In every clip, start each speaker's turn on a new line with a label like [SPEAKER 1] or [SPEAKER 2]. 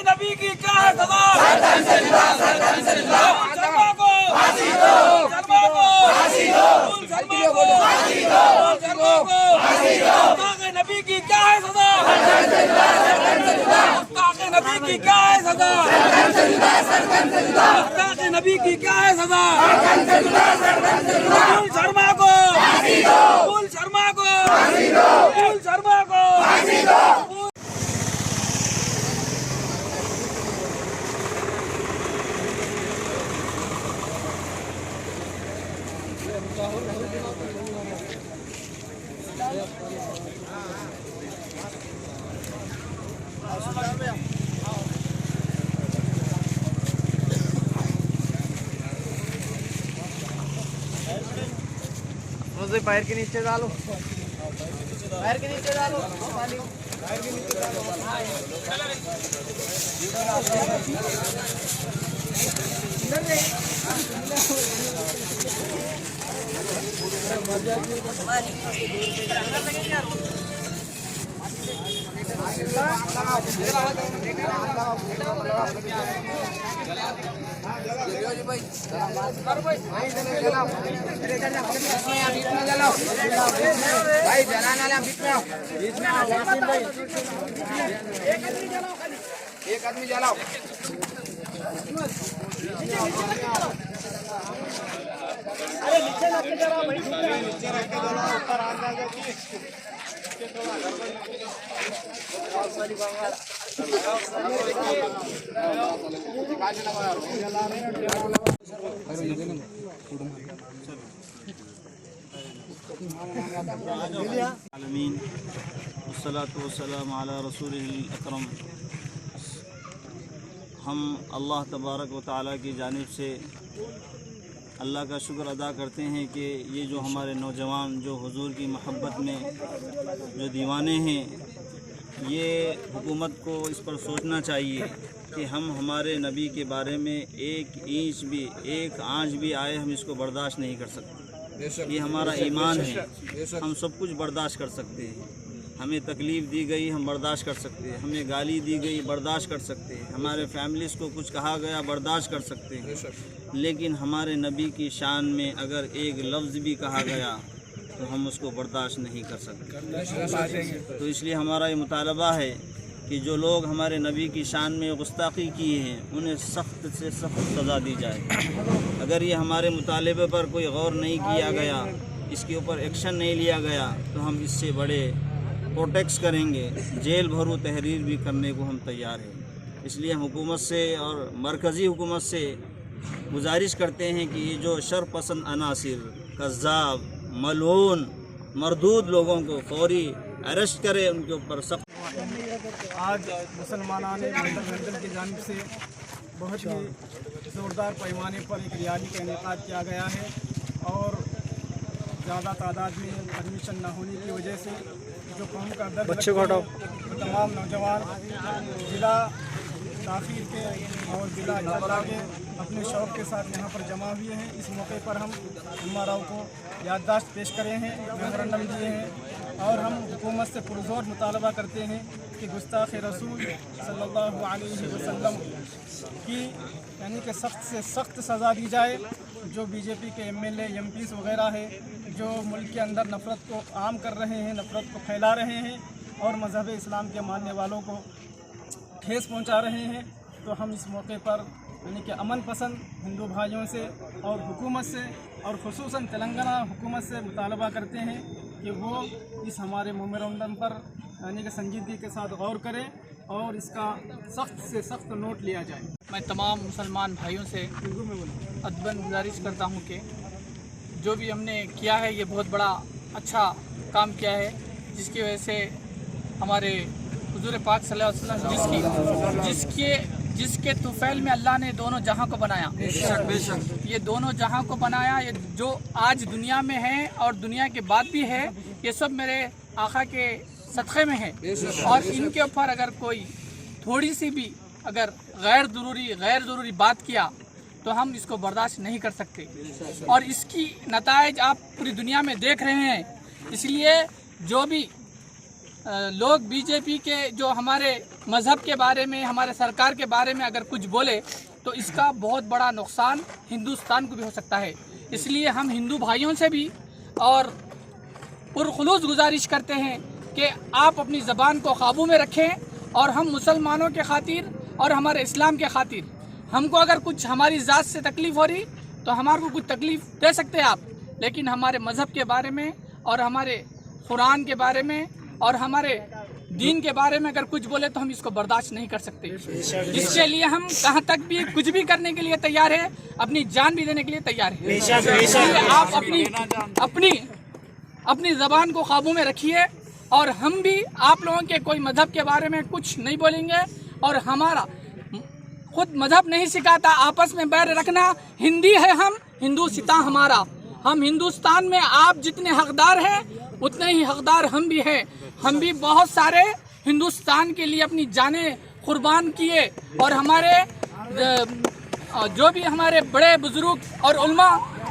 [SPEAKER 1] नबी की क्या है सजा? नबी की क्या है सजा? नबी की क्या है सजा? नबी की क्या है सजा? शर्मा को, शर्मा को, शर्मा को।
[SPEAKER 2] पैर के नीचे डालो, पैर के नीचे डालो, पैर के नीचे डालो। भाई जलाना ले बीच में आओ, बीच में आओ, एक आदमी जलाओ। अरे नीचे रख के जलाओ भाई, नीचे रख के जलाओ, ऊपर आ जाएगा कि
[SPEAKER 3] आलमीन वस्सलातु वस्सलामु अला रसूलिल अकरम। हम अल्लाह तबारक व तआला की जानिब से अल्लाह का शुक्र अदा करते हैं कि ये जो हमारे नौजवान जो हुजूर की मोहब्बत में जो दीवाने हैं, ये हुकूमत को इस पर सोचना चाहिए कि हम हमारे नबी के बारे में एक इंच भी, एक आंच भी आए हम इसको बर्दाश्त नहीं कर सकते। ये हमारा ईमान है, हम सब कुछ बर्दाश्त कर सकते हैं। हमें तकलीफ़ दी गई हम बर्दाश्त कर सकते हैं, हमें गाली दी गई बर्दाश्त कर सकते हैं, हमारे फैमिलीज़ को कुछ कहा गया बर्दाश्त कर सकते हैं, लेकिन हमारे नबी की शान में अगर एक लफ्ज़ भी कहा गया तो हम उसको बर्दाश्त नहीं कर सकते। तो इसलिए हमारा ये मुतालबा है कि जो लोग हमारे नबी की शान में गुस्ताखी किए हैं उन्हें सख्त से सख्त सज़ा दी जाए। अगर ये हमारे मुतालबे पर कोई गौर नहीं किया गया, इसके ऊपर एक्शन नहीं लिया गया, तो हम इससे बड़े प्रोटेक्ट करेंगे, जेल भरू तहरीर भी करने को हम तैयार हैं। इसलिए हम हुकूमत से और मरकज़ी हुकूमत से गुजारिश करते हैं कि ये जो शर पसंद अनासिर, कज़्ज़ाब, मलऊन, मरदूद लोगों को फौरी अरेस्ट करे, उनके ऊपर सख्त।
[SPEAKER 2] आज मुसलमानान मंडल की जानिब से बहुत ही ज़ोरदार पैमाने पर एक रैली का इनेकाद किया गया है और
[SPEAKER 4] ज़्यादा तादाद में परमिशन न होने की वजह से जो कौम का दर्द रखते हैं, वो तमाम नौजवान ज़िला ताख़ीर के और ज़िला अजला के अपने शौक़ के साथ यहाँ पर जमा हुए हैं। इस मौके पर हम उम्माराव को याददाश्त पेश करे हैं, मेमोरेंडम दिए हैं और हम हुकूमत से पुरज़ोर मुतालबा करते हैं कि गुस्ताख़ रसूल सल्लल्लाहु अलैहि वसल्लम की यानी कि सख्त से सख्त सज़ा दी जाए। जो बीजेपी के MLA MPs वगैरह है जो मुल्क के अंदर नफ़रत को आम कर रहे हैं, नफ़रत को फैला रहे हैं और मज़हब इस्लाम के मानने वालों को ठेस पहुंचा रहे हैं, तो हम इस मौके पर यानी कि अमन पसंद हिंदू भाइयों से और हुकूमत से और ख़ुसूसन तेलंगाना हुकूमत से मुतालबा करते हैं कि वो इस हमारे मेमोरेंडम पर यानी कि संजीदगी के साथ गौर करें और इसका सख्त से सख्त नोट लिया जाए।
[SPEAKER 2] मैं तमाम मुसलमान भाइयों से अदबन गुजारिश करता हूँ कि जो भी हमने किया है ये बहुत बड़ा अच्छा काम किया है, जिसकी वजह से हमारे हुजूर पाक सल्लल्लाहु अलैहि वसल्लम जिसके तुफैल में अल्लाह ने दोनों जहां को बनाया, बेशक ये दोनों जहां को बनाया, ये जो आज दुनिया में है और दुनिया के बाद भी है, ये सब मेरे आका के सदक़े में है। और इनके ऊपर अगर कोई थोड़ी सी भी अगर गैर ज़रूरी बात किया तो हम इसको बर्दाश्त नहीं कर सकते और इसकी नताइज आप पूरी दुनिया में देख रहे हैं। इसलिए जो भी लोग बीजेपी के जो हमारे मज़हब के बारे में, हमारे सरकार के बारे में अगर कुछ बोले तो इसका बहुत बड़ा नुकसान हिंदुस्तान को भी हो सकता है। इसलिए हम हिंदू भाइयों से भी और पुरखुलूस गुजारिश करते हैं कि आप अपनी ज़बान को काबू में रखें और हम मुसलमानों के खातिर और हमारे इस्लाम के खातिर हमको अगर कुछ हमारी ज़ात से तकलीफ़ हो रही तो हमारे को कुछ तकलीफ़ दे सकते हैं आप, लेकिन हमारे मज़हब के बारे में और हमारे कुरान के बारे में और हमारे दीन के बारे में अगर कुछ बोले तो हम इसको बर्दाश्त नहीं कर सकते। इसके लिए हम कहाँ तक भी कुछ भी करने के लिए तैयार है, अपनी जान भी देने के लिए तैयार है। इसलिए आप अपनी ज़बान को काबू में रखिए और हम भी आप लोगों के कोई मज़हब के बारे में कुछ नहीं बोलेंगे और हमारा खुद मज़हब नहीं सिखाता आपस में बैर रखना। हिंदी है हम, हिंदुस्तान हमारा, हम हिंदुस्तान में आप जितने हकदार हैं उतने ही हकदार हम भी हैं। हम भी बहुत सारे हिंदुस्तान के लिए अपनी जानें कुर्बान किए और हमारे जो भी हमारे बड़े बुजुर्ग और उल्मा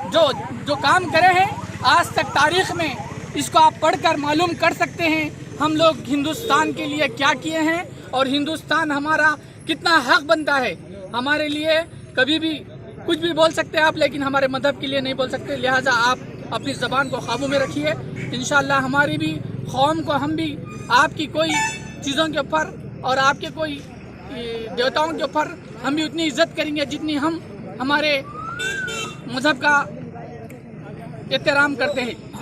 [SPEAKER 2] जो काम करे हैं आज तक तारीख़ में, इसको आप पढ़कर मालूम कर सकते हैं हम लोग हिंदुस्तान के लिए क्या किए हैं और हिंदुस्तान हमारा कितना हक बनता है। हमारे लिए कभी भी कुछ भी बोल सकते हैं आप, लेकिन हमारे मज़हब के लिए नहीं बोल सकते। लिहाजा आप अपनी ज़बान को काबू में रखिए। इंशाअल्लाह हमारी भी कौम को हम भी आपकी कोई चीज़ों के ऊपर और आपके कोई देवताओं के ऊपर हम भी उतनी इज्जत करेंगे जितनी हम हमारे मज़हब का एहतराम करते हैं।